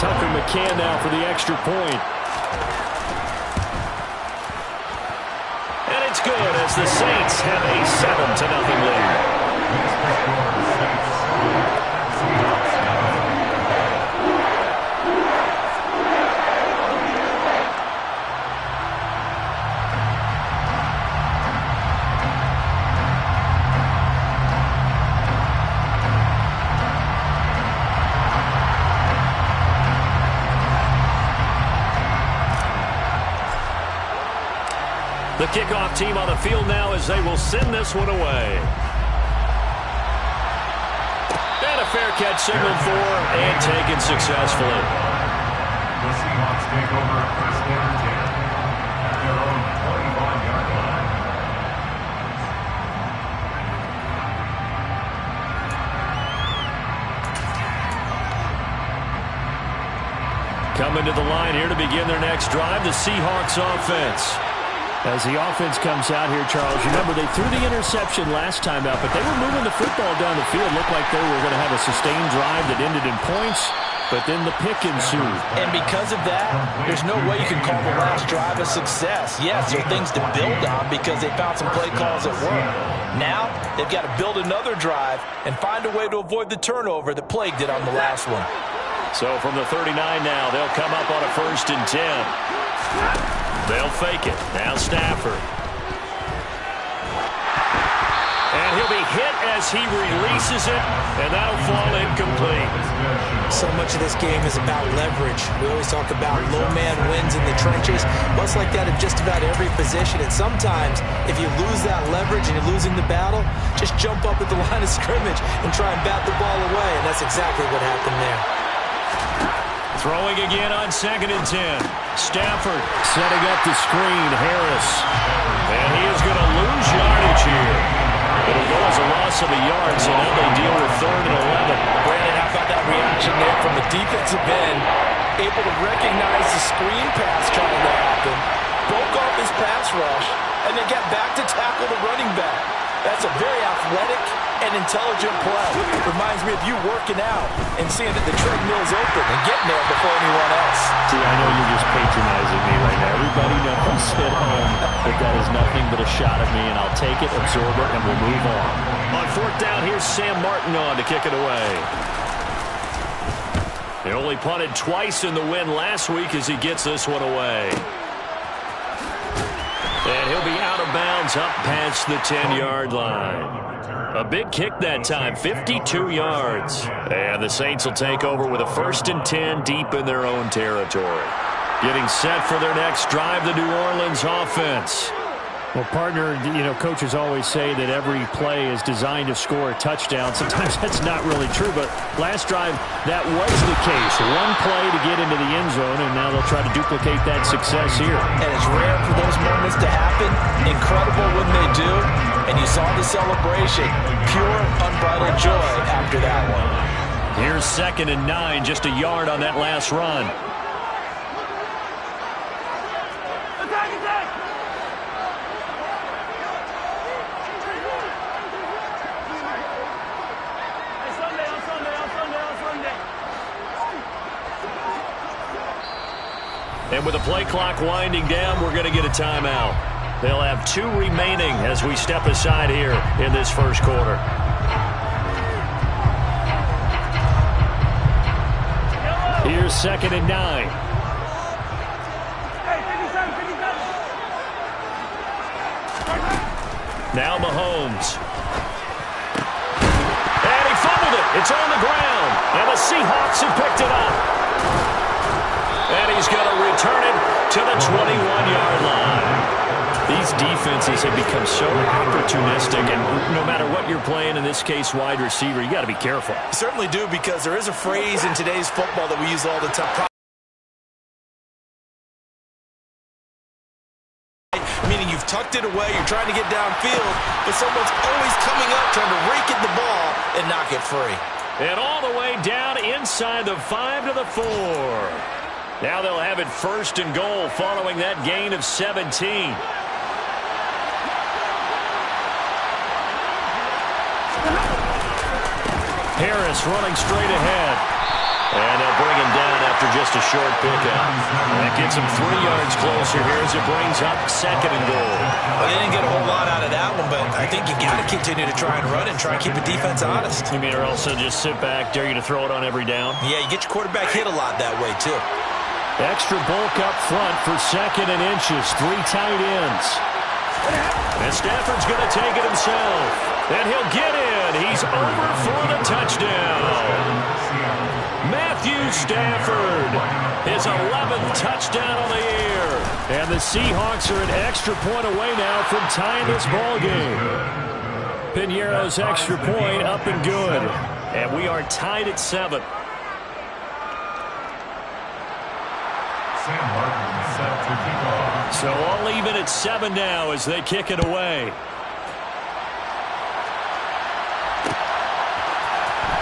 Tucker McCann now for the extra point. And it's good as the Saints have a 7-0 lead. The kickoff team on the field now as they will send this one away. And a fair catch signaled for and taken successfully. The Seahawks take over first down and 10 at their own 25-yard line. Coming to the line here to begin their next drive, the Seahawks offense. As the offense comes out here, Charles, remember they threw the interception last time out, but they were moving the football down the field. Looked like they were going to have a sustained drive that ended in points, but then the pick ensued. And because of that, there's no way you can call the last drive a success. Yes, there are things to build on because they found some play calls that work. Now, they've got to build another drive and find a way to avoid the turnover that plagued it on the last one. So from the 39 now, they'll come up on a 1st and 10. They'll fake it. Now Stafford. And he'll be hit as he releases it, and that'll fall incomplete. So much of this game is about leverage. We always talk about low man wins in the trenches. Much like that in just about every position. And sometimes, if you lose that leverage and you're losing the battle, just jump up at the line of scrimmage and try and bat the ball away. And that's exactly what happened there. Throwing again on 2nd and 10. Stafford setting up the screen. Harris. And he is going to lose yardage here. It'll go as a loss of a yard, so now they deal with 3rd and 11. Brandon, how about that reaction there from the defensive end? Able to recognize the screen pass trying to happen. Broke off his pass rush, and then got back to tackle the running back. That's a very athletic and intelligent play. Reminds me of you working out and seeing that the treadmill's open and getting there before anyone else. See, I know you're just patronizing me right now. Everybody knows at home that that is nothing but a shot at me, and I'll take it, absorb it, and we'll move on. On 4th down, here's Sam Martin on to kick it away. He only punted twice in the win last week as he gets this one away. And he'll be out of bounds up past the 10-yard line. A big kick that time, 52 yards. And the Saints will take over with a 1st and 10 deep in their own territory. Getting set for their next drive, the New Orleans offense. Well, partner, you know, coaches always say that every play is designed to score a touchdown. Sometimes that's not really true, but last drive, that was the case. One play to get into the end zone, and now they'll try to duplicate that success here. And it's rare for those moments to happen. Incredible when they do. And you saw the celebration. Pure, unbridled joy after that one. Here's 2nd and 9, just a yard on that last run. And with the play clock winding down, we're going to get a timeout. They'll have 2 remaining as we step aside here in this first quarter. Here's 2nd and 9. Now Mahomes. And he fumbled it. It's on the ground. And the Seahawks have picked it up. And he's going to return it to the 21-yard line. These defenses have become so opportunistic, and no matter what you're playing, in this case wide receiver, you got to be careful. You certainly do, because there is a phrase in today's football that we use all the time. Meaning you've tucked it away, you're trying to get downfield, but someone's always coming up trying to rake at the ball and knock it free. And all the way down inside the 5 to the 4. Now they'll have it 1st and goal following that gain of 17. Harris running straight ahead. And they'll bring him down after just a short pickup. That gets him 3 yards closer here as it brings up 2nd and goal. Well, they didn't get a whole lot out of that one, but I think you got to continue to try and run and try and keep the defense honest. You mean, or also just sit back, dare you to throw it on every down? Yeah, you get your quarterback hit a lot that way, too. Extra bulk up front for 2nd and inches. 3 tight ends. And Stafford's going to take it himself. And he'll get in. He's over for the touchdown. Matthew Stafford, his 11th touchdown on the year. And the Seahawks are an extra point away now from tying this ball game. Piñeiro's extra point up and good. And we are tied at 7. Sam Martin is set to kick off. So all even at 7 now as they kick it away.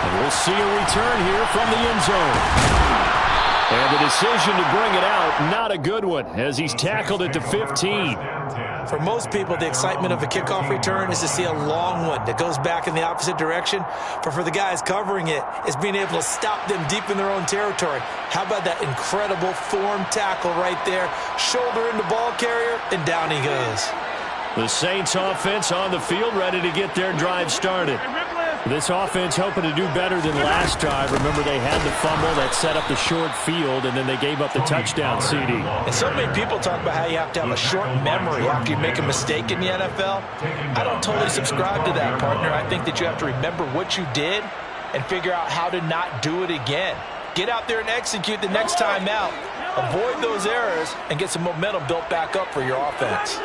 And we'll see a return here from the end zone. And the decision to bring it out, not a good one, as he's tackled at the 15. For most people, the excitement of a kickoff return is to see a long one that goes back in the opposite direction. But for the guys covering it, it's being able to stop them deep in their own territory. How about that incredible form tackle right there? Shoulder in the ball carrier, and down he goes. The Saints offense on the field, ready to get their drive started. This offense hoping to do better than last drive. Remember, they had the fumble that set up the short field, and then they gave up the touchdown CD. And so many people talk about how you have to have a short memory after you make a mistake in the NFL. I don't totally subscribe to that, partner. I think that you have to remember what you did and figure out how to not do it again. Get out there and execute the next time out. Avoid those errors and get some momentum built back up for your offense.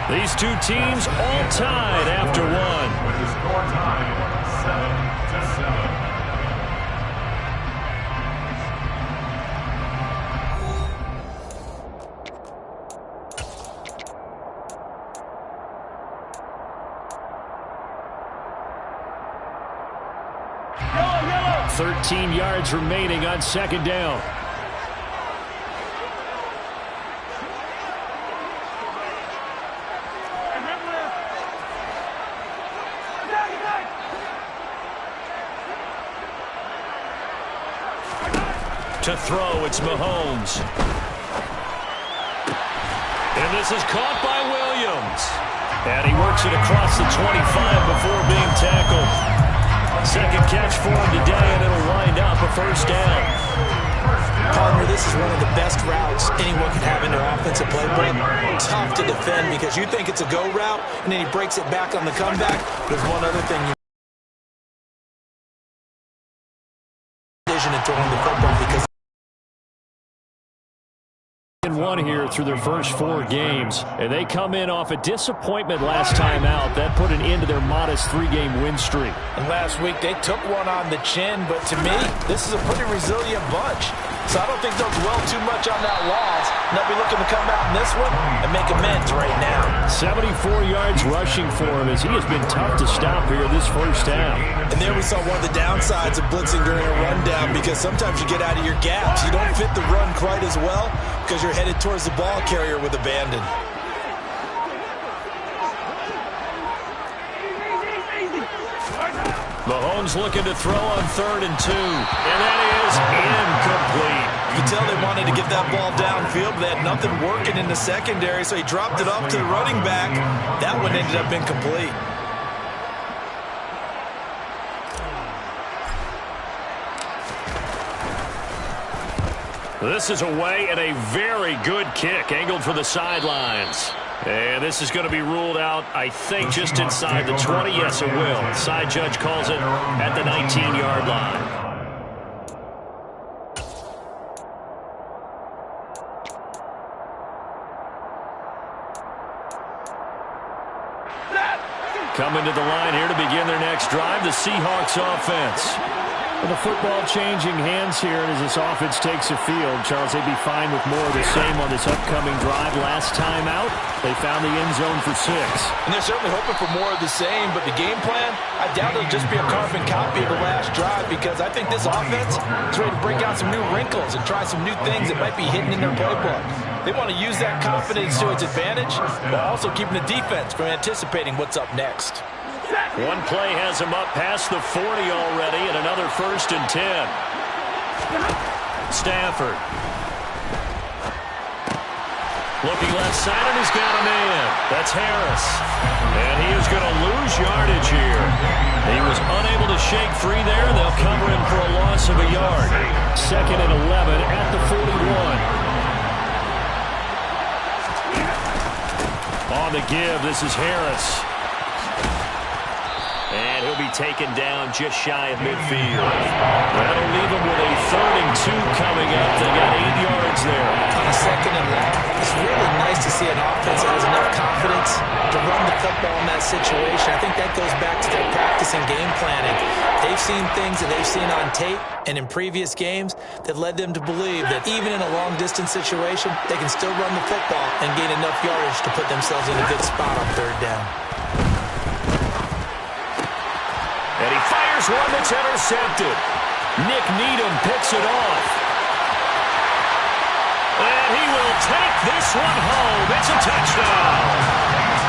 These two teams all tied after one. With the score tied 7-7. 13 yards remaining on 2nd down. To throw, it's Mahomes. And this is caught by Williams. And he works it across the 25 before being tackled. 2nd catch for him today, and it'll wind up a 1st down. Partner, this is one of the best routes anyone can have in their offensive playbook. Tough to defend because you think it's a go route, and then he breaks it back on the comeback. There's one other thing you vision in throwing the football because one here through their first 4 games, and they come in off a disappointment last time out. That put an end to their modest 3-game win streak. And last week they took one on the chin, but to me, this is a pretty resilient bunch. So I don't think they'll dwell too much on that loss. And they'll be looking to come out in this one and make amends right now. 74 yards rushing for him as he has been tough to stop here this first half. And there we saw one of the downsides of blitzing during a rundown because sometimes you get out of your gaps. You don't fit the run quite as well because you're headed towards the ball carrier with abandon. Mahomes looking to throw on 3rd and 2. And that is incomplete. You can tell they wanted to get that ball downfield, but they had nothing working in the secondary, so he dropped it off to the running back. That one ended up incomplete. This is away and a very good kick angled for the sidelines. And this is going to be ruled out, I think, just inside the 20. Yes, it will. Side judge calls it at the 19-yard line. Coming to the line here to begin their next drive, the Seahawks offense. And the football changing hands here as this offense takes the field. Charles, they'd be fine with more of the same on this upcoming drive. Last time out, they found the end zone for 6. And they're certainly hoping for more of the same, but the game plan, I doubt it'll just be a carbon copy of the last drive because I think this offense is ready to break out some new wrinkles and try some new things that might be hidden in their playbook. They want to use that confidence to its advantage while also keeping the defense from anticipating what's up next. One play has him up past the 40 already, and another 1st and 10. Stafford. Looking left side, and he's got a man. That's Harris. And he is going to lose yardage here. He was unable to shake free there. They'll cover him for a loss of a yard. 2nd and 11 at the 41. On the give, this is Harris. And he'll be taken down just shy of midfield. That'll leave him with a 3rd and 2 coming up. They got 8 yards there. On a 2nd and long, it's really nice to see an offense that has enough confidence to run the football in that situation. I think that goes back to their practice and game planning. They've seen things that they've seen on tape and in previous games that led them to believe that even in a long-distance situation, they can still run the football and gain enough yardage to put themselves in a good spot on 3rd down. And he fires one that's intercepted. Nick Needham picks it off. And he will take this one home. It's a touchdown.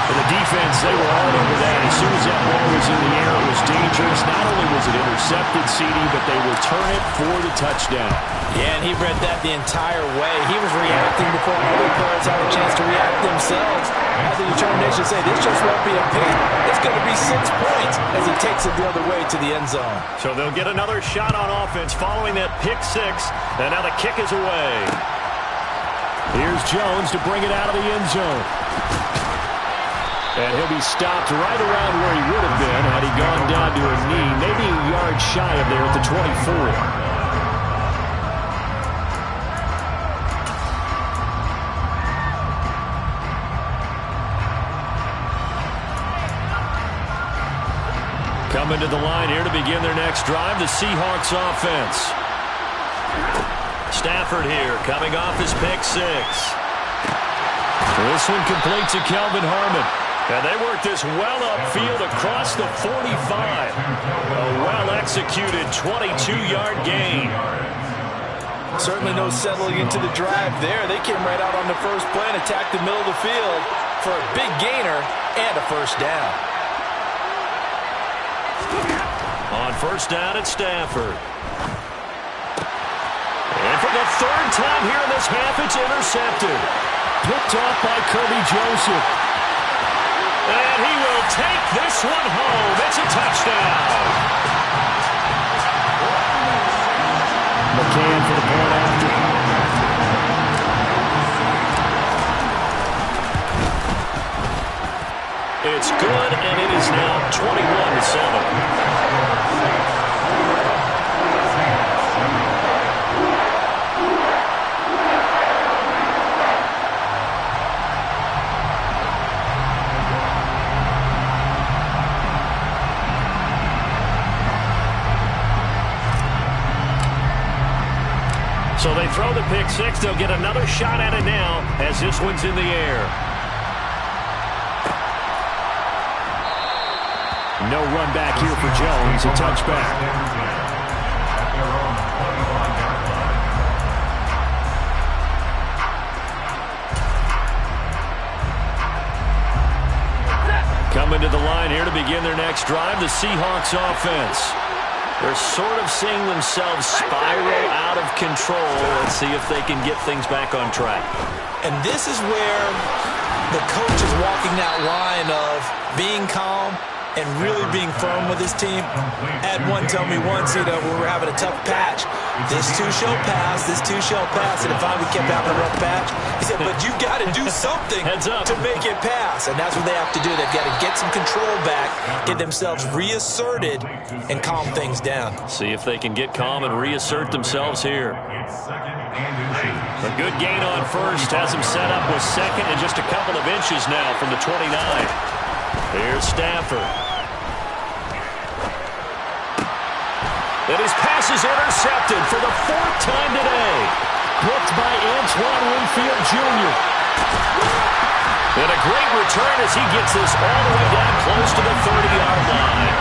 For the defense, they were all over that. As soon as that ball was in the air, it was dangerous. Not only was it intercepted, CD, but they return it for the touchdown. Yeah, and he read that the entire way. He was reacting before other players had a chance to react themselves. Had the determination to say, this just won't be a pick. It's going to be 6 points as he takes it the other way to the end zone. So they'll get another shot on offense following that pick 6. And now the kick is away. Here's Jones to bring it out of the end zone. And he'll be stopped right around where he would have been had he gone down to a knee, maybe a yard shy of there at the 24. Coming to the line here to begin their next drive, the Seahawks offense. Stafford here, coming off his pick 6. This one completes to Kelvin Harmon. And they work this well upfield across the 45. A well-executed 22-yard gain. Certainly no settling into the drive there. They came right out on the first play and attacked the middle of the field for a big gainer and a 1st down. On 1st down at Stafford. And for the 3rd time here in this half, it's intercepted. Picked off by Kirby Joseph. And he will take this one home. It's a touchdown. McCann for the point after. It's good, and it is now 21-7. So they throw the pick 6. They'll get another shot at it now as this one's in the air. No run back here for Jones. A touchback. Coming to the line here to begin their next drive, the Seahawks offense. They're sort of seeing themselves spiral out of control. Let's see if they can get things back on track. And this is where the coach is walking that line of being calm and really being firm with his team. Had one tell me once, when we were having a tough patch, this too shall pass, this too shall pass. And if we kept having a rough patch, he said, but you got to do something to make it pass. And that's what they have to do. They've got to get some control back, get themselves reasserted, and calm things down. See if they can get calm and reassert themselves here. A good gain on 1st has them set up with 2nd and just a couple of inches now from the 29. Here's Stafford. And his pass is intercepted for the 4th time today. Blocked by Antoine Winfield Jr. And a great return as he gets this all the way down close to the 30-yard line.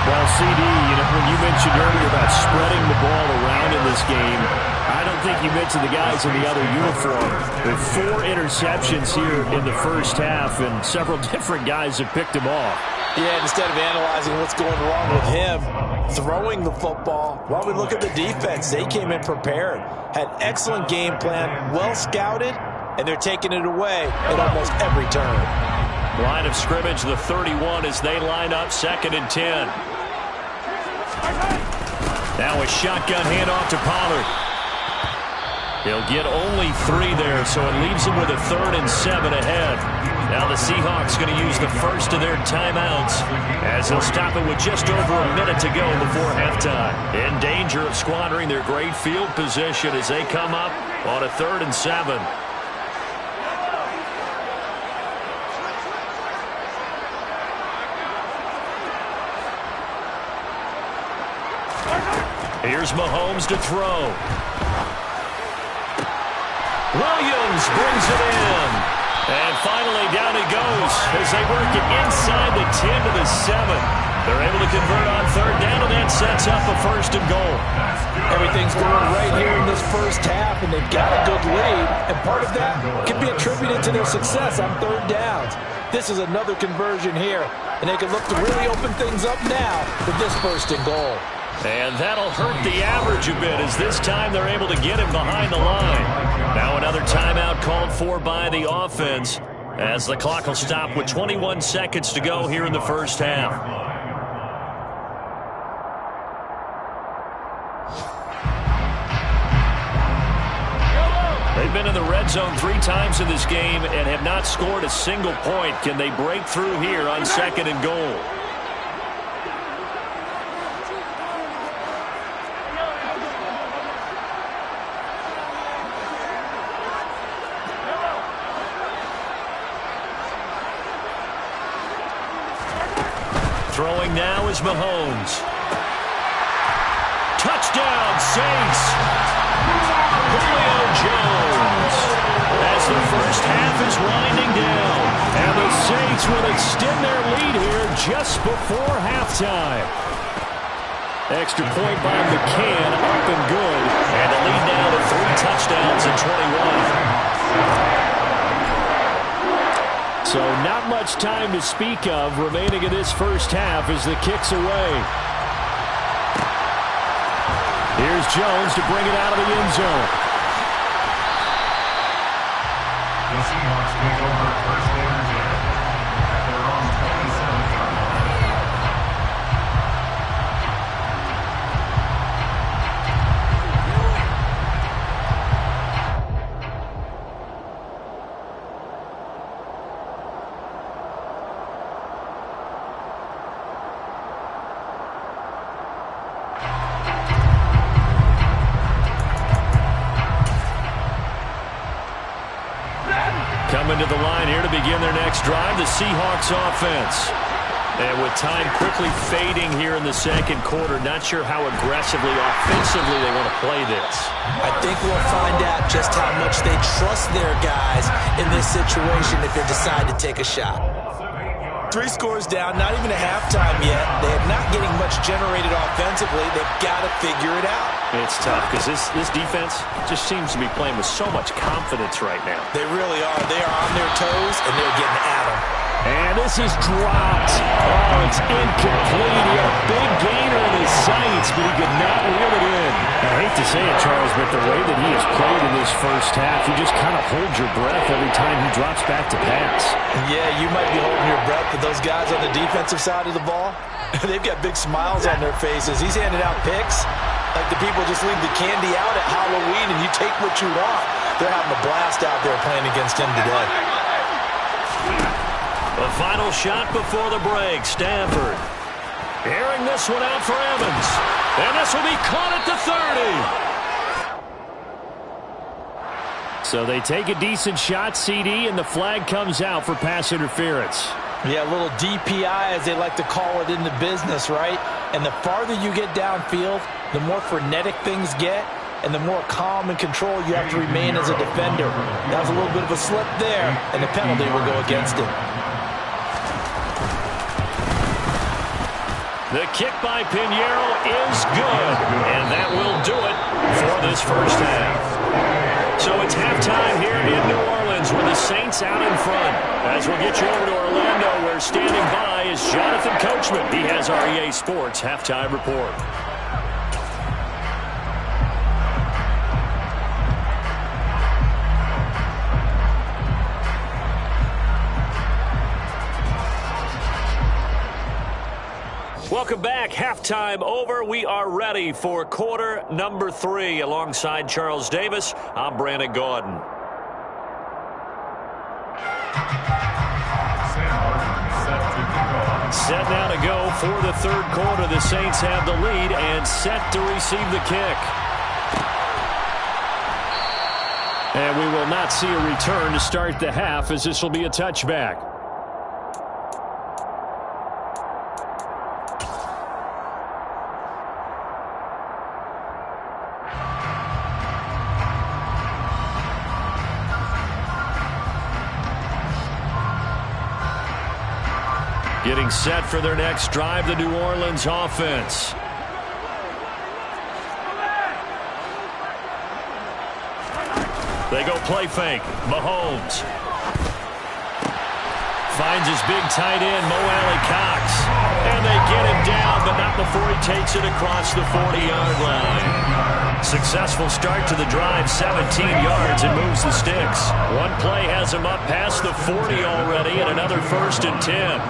Well, CD, when you mentioned earlier about spreading the ball around in this game, I don't think you mentioned the guys in the other uniform. With 4 interceptions here in the first half, and several different guys have picked him off. Yeah, instead of analyzing what's going wrong with him, throwing the football, while we look at the defense, they came in prepared, had excellent game plan, well scouted, and they're taking it away at almost every turn. Line of scrimmage, the 31, as they line up 2nd and 10. Now a shotgun handoff to Pollard. He'll get only 3 there, so it leaves him with a 3rd and 7 ahead. Now the Seahawks going to use the first of their timeouts as they'll stop it with just over a minute to go before halftime. In danger of squandering their great field position as they come up on a 3rd and 7. Here's Mahomes to throw. Williams brings it in. And finally down he goes as they work it inside the 10 to the 7. They're able to convert on 3rd down, and that sets up a 1st and goal. Everything's going right here in this first half, and they've got a good lead. And part of that can be attributed to their success on 3rd downs. This is another conversion here, and they can look to really open things up now with this 1st and goal. And that'll hurt the average a bit as this time they're able to get him behind the line. Now another timeout called for by the offense as the clock will stop with 21 seconds to go here in the first half. They've been in the red zone 3 times in this game and have not scored a single point. Can they break through here on 2nd and goal? Throwing now is Mahomes. Touchdown, Saints! Julio Jones. As the first half is winding down. And the Saints will extend their lead here just before halftime. Extra point by McCann, up and good. And the lead now to 3 touchdowns and 21. So not much time to speak of remaining in this first half as the kick's away. Here's Jones to bring it out of the end zone. The Seahawks take over 1st and 10 at their own 27-yard line. Coming to the line here to begin their next drive, the Seahawks offense. And with time quickly fading here in the 2nd quarter, not sure how aggressively, offensively they want to play this. I think we'll find out just how much they trust their guys in this situation if they decide to take a shot. 3 scores down, not even a halftime yet. They're not getting much generated offensively. They've got to figure it out. It's tough because this defense just seems to be playing with so much confidence right now. They really are. They are on their toes, and they're getting at them. And this is dropped. Oh, it's incomplete. He had a big gainer in his sights, but he could not reel it in. I hate to say it, Charles, but the way that he has played in this first half, you just kind of hold your breath every time he drops back to pass. Yeah, you might be holding your breath, but those guys on the defensive side of the ball, they've got big smiles on their faces. He's handing out picks like the people just leave the candy out at Halloween and you take what you want. They're having a blast out there playing against him today. The final shot before the break. Stafford airing this one out for Evans. And this will be caught at the 30. the So they take a decent shot, CD, and the flag comes out for pass interference. Yeah, a little DPI, as they like to call it in the business, right? And the farther you get downfield, the more frenetic things get, and the more calm and control you have to remain as a defender. That was a little bit of a slip there, and the penalty will go against him. The kick by Pinheiro is good, and that will do it for this first half. So it's halftime here in New Orleans with the Saints out in front. As we'll get you over to Orlando, where standing by is Jonathan Coachman. He has our EA Sports halftime report. Welcome back. Halftime over. We are ready for quarter number 3. Alongside Charles Davis, I'm Brandon Gaudin. Set now to go for the third quarter. The Saints have the lead and set to receive the kick. And we will not see a return to start the half, as this will be a touchback. Getting set for their next drive, the New Orleans offense. They go play fake. Mahomes finds his big tight end, Mo Alley-Cox. And they get him down, but not before he takes it across the 40-yard line. Successful start to the drive, 17 yards, and moves the sticks. One play has him up past the 40 already, and another 1st and 10.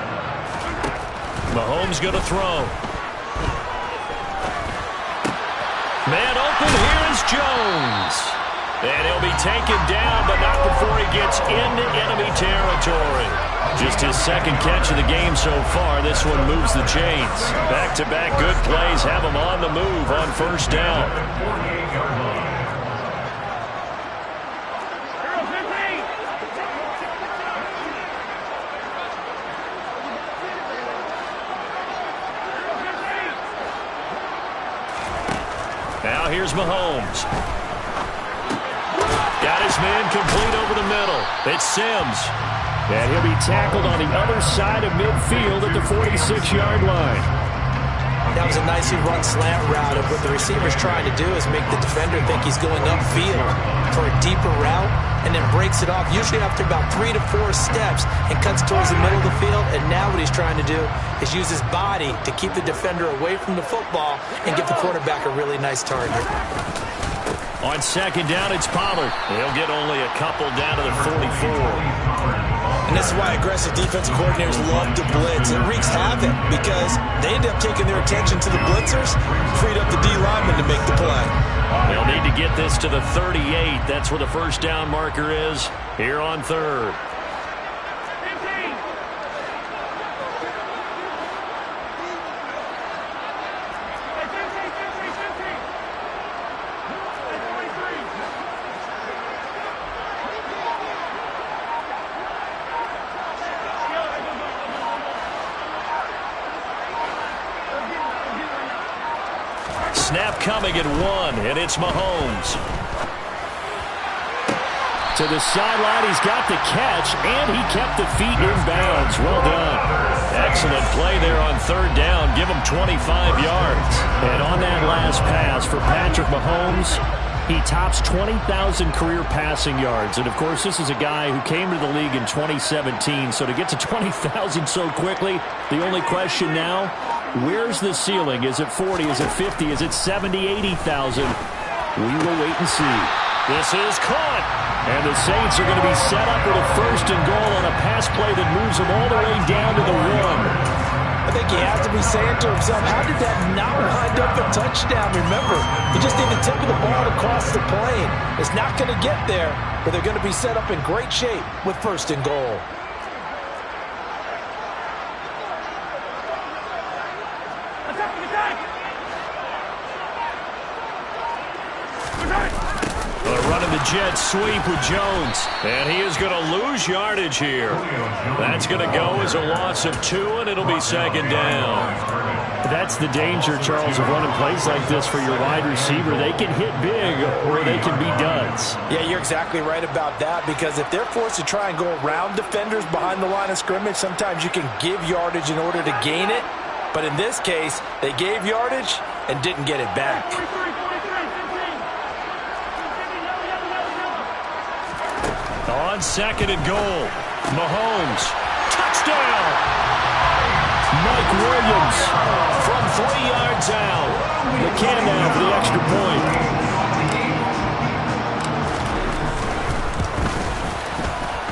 Mahomes going to throw. Man open, here is Jones. And he'll be taken down, but not before he gets into enemy territory. Just his second catch of the game so far. This one moves the chains. Back-to-back good plays have him on the move on first down. Now here's Mahomes. Got his man complete over the middle. It's Sims. And he'll be tackled on the other side of midfield at the 46-yard line. That was a nicely run slant route. And what the receiver's trying to do is make the defender think he's going upfield for a deeper route and then breaks it off, usually after about 3 to 4 steps, and cuts towards the middle of the field. And now what he's trying to do is use his body to keep the defender away from the football and give the quarterback a really nice target. On second down, it's Pollard. He'll get only a couple down to the 44. And this is why aggressive defensive coordinators love to blitz. It wreaks havoc because they end up taking their attention to the blitzers, freed up the D lineman to make the play. They'll need to get this to the 38. That's where the first down marker is here on third. Snap coming at 1, and it's Mahomes. To the sideline, he's got the catch, and he kept the feet in bounds. Well done. Excellent play there on third down. Give him 25 yards. And on that last pass for Patrick Mahomes, he tops 20,000 career passing yards. And, of course, this is a guy who came to the league in 2017. So to get to 20,000 so quickly, the only question now, where's the ceiling? Is it 40? Is it 50? Is it 70, 80,000? We will wait and see. This is caught. And the Saints are going to be set up with a 1st and goal on a pass play that moves them all the way down to the 1. I think he has to be saying to himself, how did that not wind up a touchdown? Remember, you just need the tip of the ball to cross the plane. It's not going to get there, but they're going to be set up in great shape with 1st and goal. Running the jet sweep with Jones. And he is going to lose yardage here. That's going to go as a loss of 2, and it'll be second down. That's the danger, Charles, of running plays like this for your wide receiver. They can hit big or they can be duds. Yeah, you're exactly right about that, because if they're forced to try and go around defenders behind the line of scrimmage, sometimes you can give yardage in order to gain it. But in this case, they gave yardage and didn't get it back. On second and goal, Mahomes, touchdown! Mike Williams from 3 yards out. McCann now for the extra point.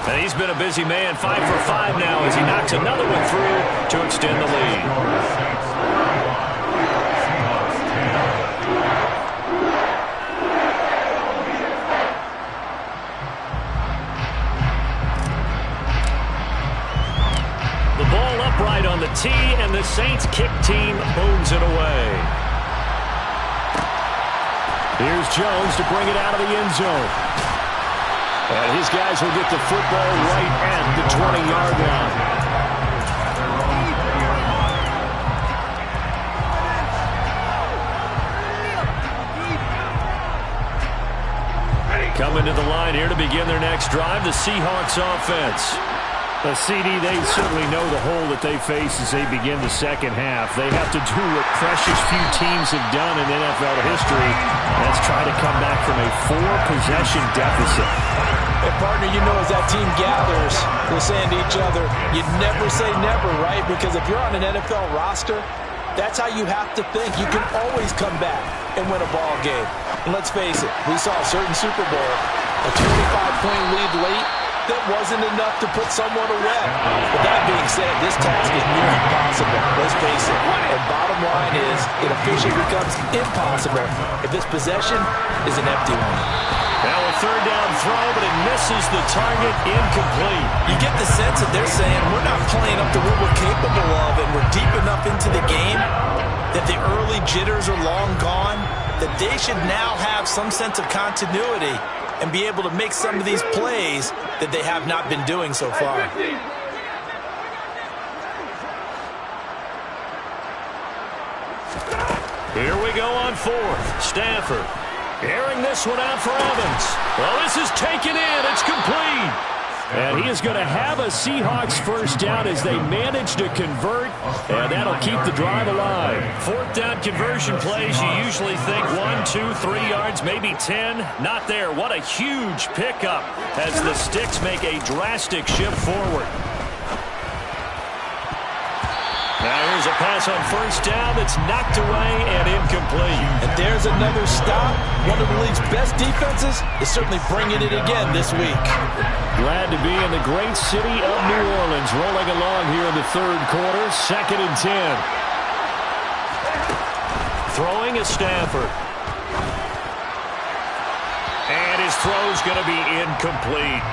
And he's been a busy man, 5 for 5 now as he knocks another one through to extend the lead. Upright on the tee, and the Saints kick team booms it away. Here's Jones to bring it out of the end zone. And his guys will get the football right at the 20-yard line. Coming to the line here to begin their next drive, the Seahawks offense. The CD, they certainly know the hole that they face as they begin the second half. They have to do what precious few teams have done in NFL history. That's try to come back from a 4-possession deficit. And partner, you know, as that team gathers, we're saying to each other, you never say never, right? Because if you're on an NFL roster, that's how you have to think. You can always come back and win a ball game. And let's face it, we saw a certain Super Bowl, a 25-point lead late, that wasn't enough to put someone away. But that being said, this task is near impossible. Let's face it. And bottom line is, it officially becomes impossible if this possession is an empty one. Now a third down throw, but it misses the target, incomplete. You get the sense that they're saying, we're not playing up to what we're capable of, and we're deep enough into the game that the early jitters are long gone, that they should now have some sense of continuity and be able to make some of these plays that they have not been doing so far. Here we go on fourth. Stafford airing this one out for Evans. Well, this is taken in. It's complete. And he is going to have a Seahawks first down as they manage to convert, and that'll keep the drive alive. Fourth down conversion plays, you usually think 1, 2, 3 yards, maybe 10. Not there. What a huge pickup as the Sticks make a drastic shift forward. Now here's a pass on first down that's knocked away and incomplete. And there's another stop. One of the league's best defenses is certainly bringing it again this week. Glad to be in the great city of New Orleans, rolling along here in the third quarter, 2nd and 10. Throwing is Stafford. And his throw's going to be incomplete.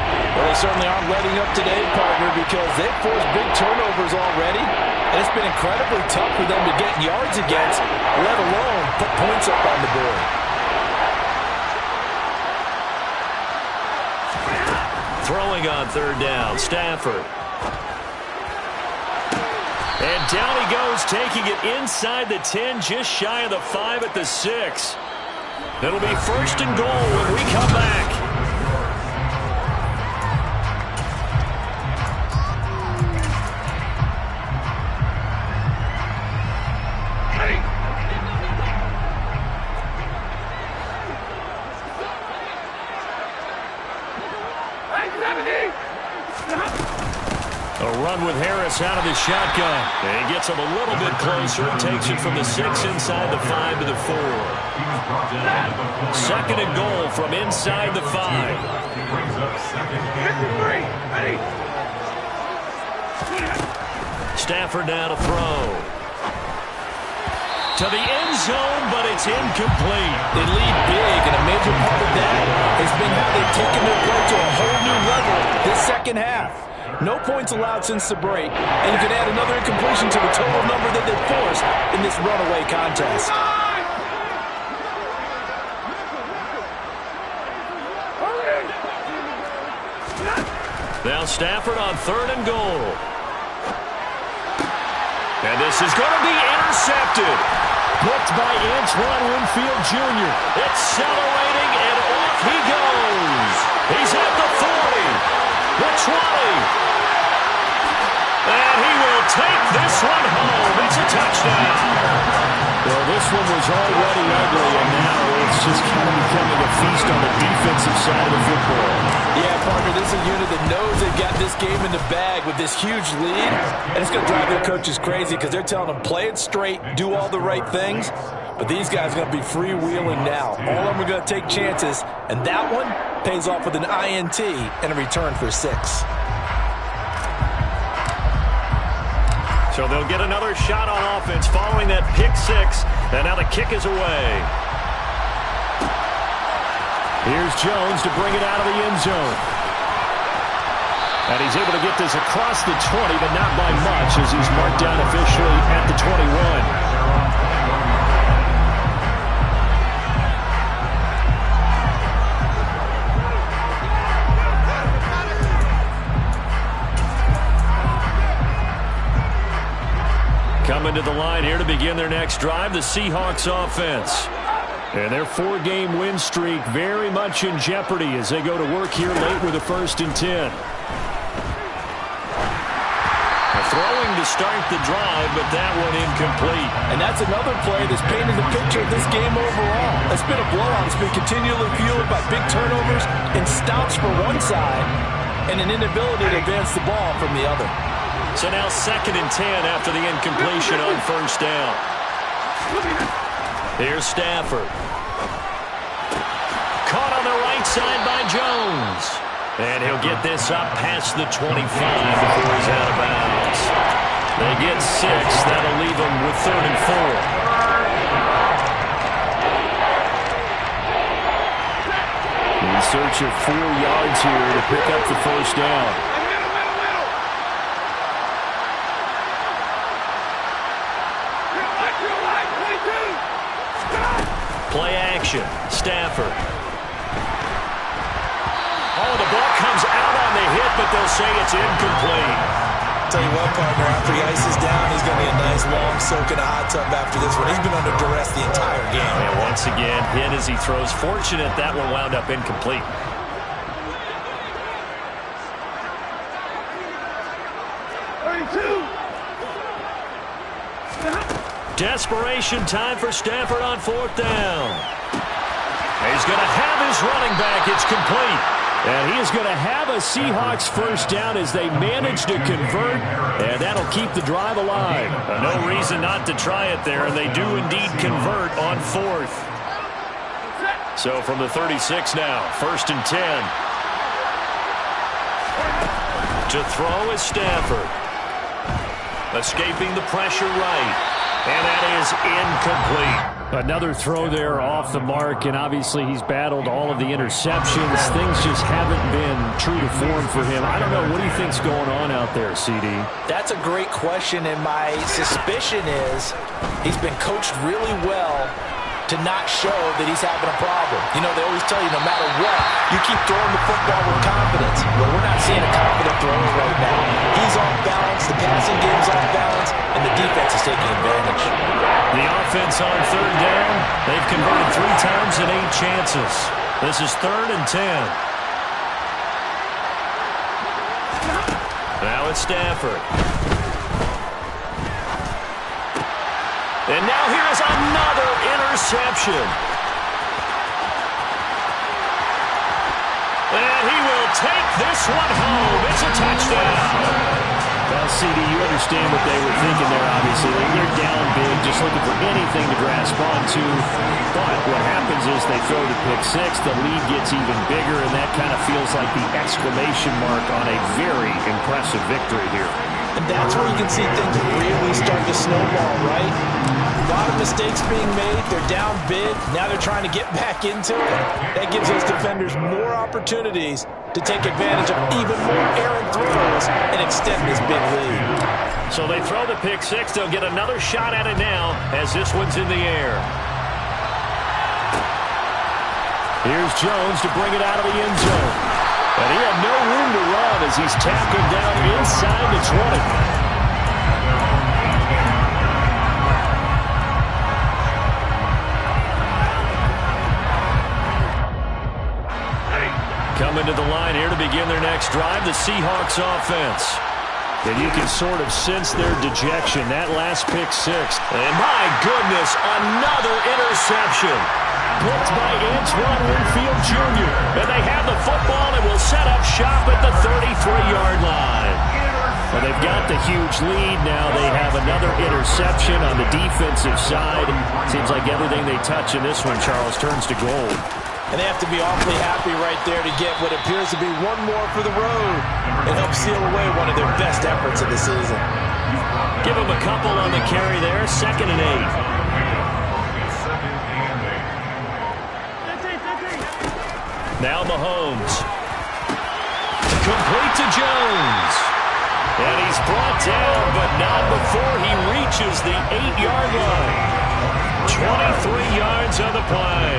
Well, they certainly aren't letting up today, partner, because they've forced big turnovers already, and it's been incredibly tough for them to get yards against, let alone put points up on the board. Throwing on third down, Stafford. And down he goes, taking it inside the 10, just shy of the 5 at the 6. It'll be first and goal when we come back. A run with Harris out of the shotgun. And he gets him a little bit closer. Takes it from the 6 inside the 5 to the 4. Second and goal from inside the 5. Stafford now to throw. To the end zone, but it's incomplete. They lead big, and a major part of that has been how they've taken their play to a whole new level this second half. No points allowed since the break, and you can add another incompletion to the total number that they've forced in this runaway contest. Now Stafford on third and goal. And this is going to be intercepted. Picked by Antoine Winfield Jr. Accelerating, and off he goes. He's at the 40, the 20. And he will take this one home. this one was already ugly, and now it's just kind of becoming a feast on the defensive side of the football. Yeah, partner, this is a unit that knows they've got this game in the bag with this huge lead, and it's going to drive their coaches crazy because they're telling them, play it straight, do all the right things, but these guys are going to be freewheeling now. All of them are going to take chances, and that one pays off with an INT and a return for 6. So they'll get another shot on offense following that pick 6, and now the kick is away. Here's Jones to bring it out of the end zone. And he's able to get this across the 20, but not by much as he's marked down officially at the 21. Coming to the line here to begin their next drive, the Seahawks offense. And their 4-game win streak very much in jeopardy as they go to work here late with a 1st and 10. Throwing to start the drive, but that one incomplete. And that's another play that's painted the picture of this game overall. It's been a blowout. It's been continually fueled by big turnovers and stops for one side and an inability to advance the ball from the other. So now 2nd and 10 after the incompletion on 1st down. Here's Stafford. Caught on the right side by Jones. And he'll get this up past the 25 before he's out of bounds. They get 6. That'll leave them with 3rd and 4. In search of 4 yards here to pick up the 1st down. Play action. Stafford. Oh, the ball comes out on the hit, but they'll say it's incomplete. Tell you what, partner, after he ices down, he's going to be a nice long soak in a hot tub after this one. He's been under duress the entire game. And once again, hit as he throws. Fortunate that one wound up incomplete. Desperation time for Stafford on 4th down. He's going to have his running back. It's complete. And he is going to have a Seahawks 1st down as they manage to convert, and that'll keep the drive alive. No reason not to try it there, and they do indeed convert on 4th. So from the 36 now, 1st and 10. To throw is Stafford. Escaping the pressure right. And that is incomplete. Another throw there off the mark, and obviously he's battled all of the interceptions. Things just haven't been true to form for him. I don't know. What do you think's going on out there, CD? That's a great question, and my suspicion is he's been coached really well to not show that he's having a problem. You know, they always tell you no matter what, you keep throwing the football with confidence. Well, we're not seeing a confident thrower right now. He's off balance, the passing game's off balance, and the defense is taking advantage. The offense on 3rd down, they've converted 3 times in 8 chances. This is 3rd and 10. Now it's Stafford. And now here's another interception. And he will take this one home. It's a touchdown. Well, CD, you understand what they were thinking there, obviously. They're down big, just looking for anything to grasp onto. But what happens is they throw the pick 6, the lead gets even bigger, and that kind of feels like the exclamation mark on a very impressive victory here. And that's where you can see things really start to snowball, right? A lot of mistakes being made. They're down big. Now they're trying to get back into it. That gives those defenders more opportunities to take advantage of even more errant throws and extend this big lead. So they throw the pick 6. They'll get another shot at it now as this one's in the air. Here's Jones to bring it out of the end zone. And he had no room to run as he's tackled down inside the 20. Coming to the line here to begin their next drive, the Seahawks offense. And you can sort of sense their dejection. That last pick six. And my goodness, another interception. Picked by Antoine Winfield Jr. And they have the football and will set up shop at the 33-yard line. Well, they've got the huge lead now. They have another interception on the defensive side. Seems like everything they touch in this one, Charles, turns to gold. And they have to be awfully happy right there to get what appears to be one more for the road and help seal away one of their best efforts of the season. Give them a couple on the carry there. 2nd and 8. Now Mahomes. Complete to Jones. And he's brought down, but not before he reaches the 8-yard line. 23 yards on the play.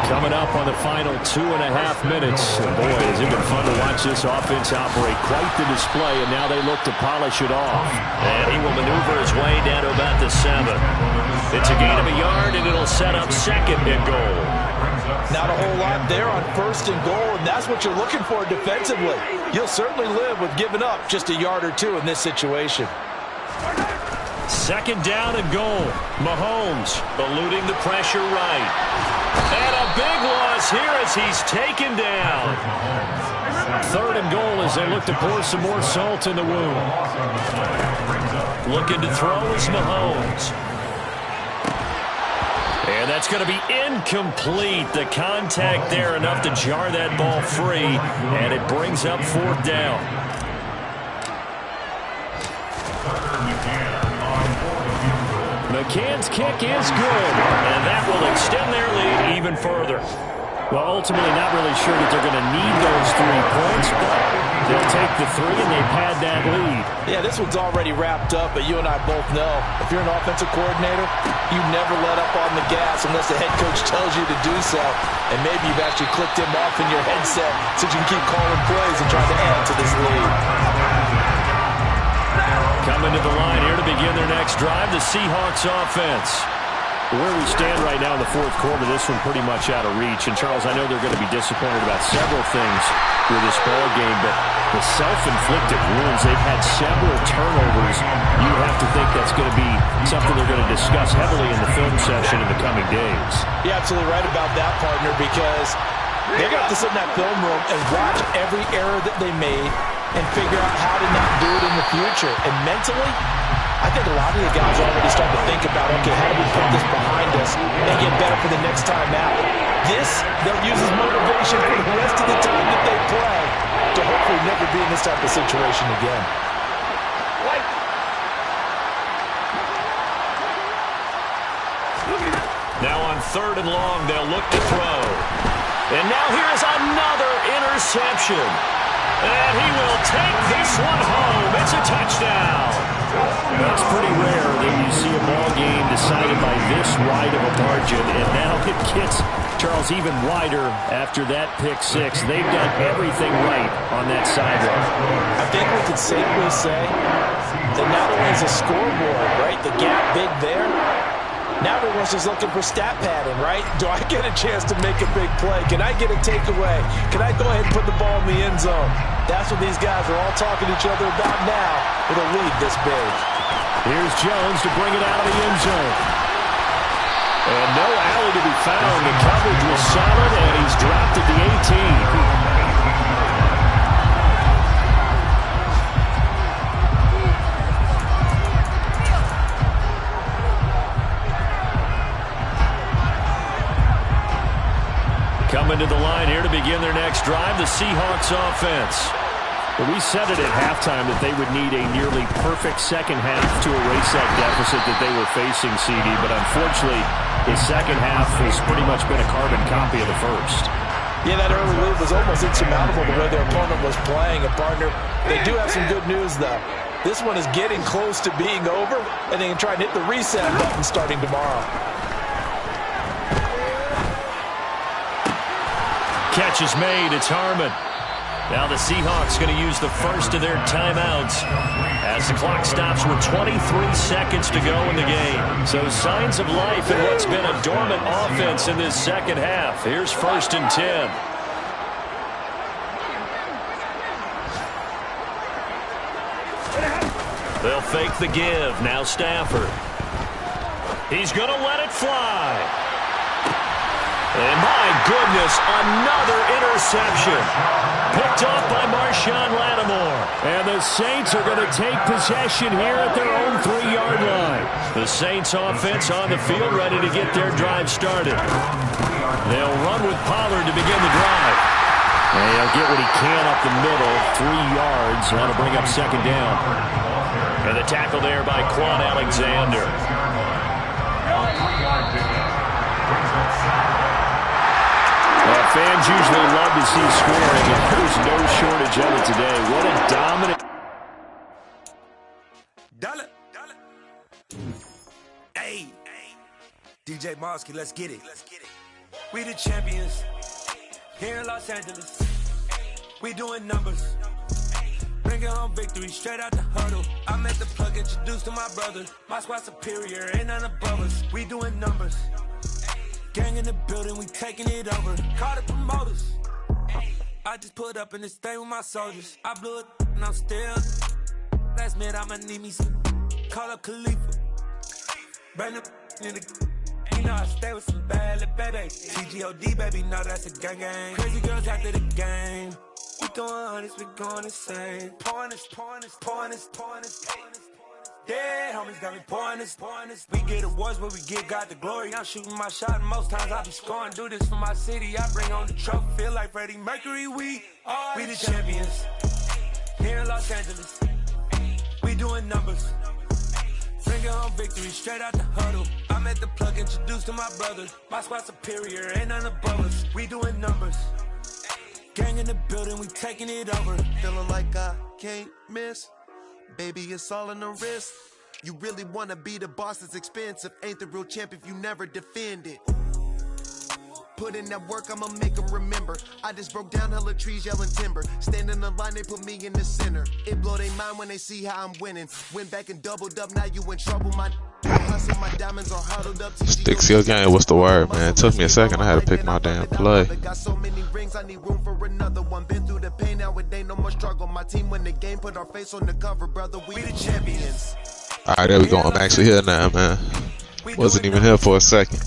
Coming up on the final 2.5 minutes. And boy, has it been fun to watch this offense operate. Quite the display, and now they look to polish it off. And he will maneuver his way down to about the 7. It's a gain of a yard, and it'll set up 2nd and goal. Not a whole lot there on 1st and goal, and that's what you're looking for defensively. You'll certainly live with giving up just a yard or two in this situation. 2nd down and goal. Mahomes eluding the pressure right. And a big loss here as he's taken down. 3rd and goal as they look to pour some more salt in the wound. Looking to throw is Mahomes. And that's going to be incomplete. The contact there enough to jar that ball free. And it brings up 4th down. McCann's kick is good. And that will extend their lead even further. Well, ultimately not really sure that they're going to need those 3 points, but they'll take the 3 and they've had that lead. Yeah, this one's already wrapped up, but you and I both know if you're an offensive coordinator, you never let up on the gas unless the head coach tells you to do so. And maybe you've actually clicked him off in your headset so you can keep calling plays and trying to add to this lead. Coming to the line here to begin their next drive, the Seahawks offense. Where we stand right now in the 4th quarter, this one pretty much out of reach. And, Charles, I know they're going to be disappointed about several things with this ball game, but the self-inflicted wounds, they've had several turnovers. You have to think that's going to be something they're going to discuss heavily in the film session in the coming days. You're absolutely right about that, partner, because they're going to have to sit in that film room and watch every error that they made and figure out how to not do it in the future. And mentally, I think a lot of the guys are already starting to think about, okay, how do we put this behind us and get better for the next time out? This, they'll use as motivation for the rest of the time that they play to hopefully never be in this type of situation again. Now on 3rd and long, they'll look to throw. And now here's another interception. And he will take this one home. It's a touchdown. That's pretty rare that you see a ball game decided by this wide of a margin. And now it gets, Charles, even wider after that pick six. They've done everything right on that sideline. I think we could safely say that not only is a scoreboard, right, the gap big there, now everyone's just looking for stat padding, right? Do I get a chance to make a big play? Can I get a takeaway? Can I go ahead and put the ball in the end zone? That's what these guys are all talking to each other about now with a lead this big. Here's Jones to bring it out of the end zone. And no alley to be found. The coverage was solid, and he's dropped at the 18. Coming to the line here to begin their next drive, the Seahawks offense. Well, we said it at halftime that they would need a nearly perfect second half to erase that deficit that they were facing, CD. But unfortunately, his second half has pretty much been a carbon copy of the first. Yeah, that early lead was almost insurmountable the way their opponent was playing. And, partner, they do have some good news, though. This one is getting close to being over, and they can try and hit the reset button starting tomorrow. Catch is made. It's Harmon. Now the Seahawks going to use the first of their timeouts as the clock stops with 23 seconds to go in the game. So signs of life in what's been a dormant offense in this second half. Here's 1st and 10. They'll fake the give. Now Stafford. He's going to let it fly. And my goodness, another interception. Picked off by Marshawn Lattimore. And the Saints are going to take possession here at their own 3-yard line. The Saints offense on the field ready to get their drive started. They'll run with Pollard to begin the drive. And he'll get what he can up the middle, 3 yards. That'll bring up second down. And the tackle there by Quan Alexander. Fans usually love to see scoring, and there's no shortage of it today. What a dominant... Hey, DJ Mosky, let's get it. We the champions here in Los Angeles. We doing numbers. Bringing home victory straight out the huddle. I met the plug, introduced to my brother. My squad superior, ain't none above us. We doing numbers. Gang in the building, we taking it over. Call the promoters. I just put up in this thing with my soldiers. I blew it and I'm still. Last minute I'ma need me some. Call up Khalifa. Brand new in the. You know I stay with some bad little baby. TGOD baby, no that's a gang gang. Crazy girls after the game. We doing honest, we going insane. Pouring this. Yeah, homies got me pouring this. We get awards, but we give God the glory. I'm shooting my shot, and most times I be scoring. Do this for my city, I bring on the trophy. Feel like Freddie Mercury, we the champions. Here in Los Angeles, we doing numbers. Bringing home victory straight out the huddle. I met the plug, introduced to my brother. My squad superior, ain't none above us. We doing numbers. Gang in the building, we taking it over. Feeling like I can't miss. Baby, it's all in the wrist. You really wanna be the boss, it's expensive. Ain't the real champ if you never defend it. Put in that work, I'ma make them remember. I just broke down hella trees, yelling timber. Stand in the line, they put me in the center. It blow their mind when they see how I'm winning. Went back and doubled up, now you in trouble. My hustle, my diamonds are huddled up. Stick seal game, what's the word, man? It took me a second, I had to pick my damn play. Got so many rings, I need room for another one. Been through the pain, now it ain't no more struggle. My team win the game, put our face on the cover, brother. We the champions. Alright, there we go. I'm actually here now, man. Wasn't even here for a second.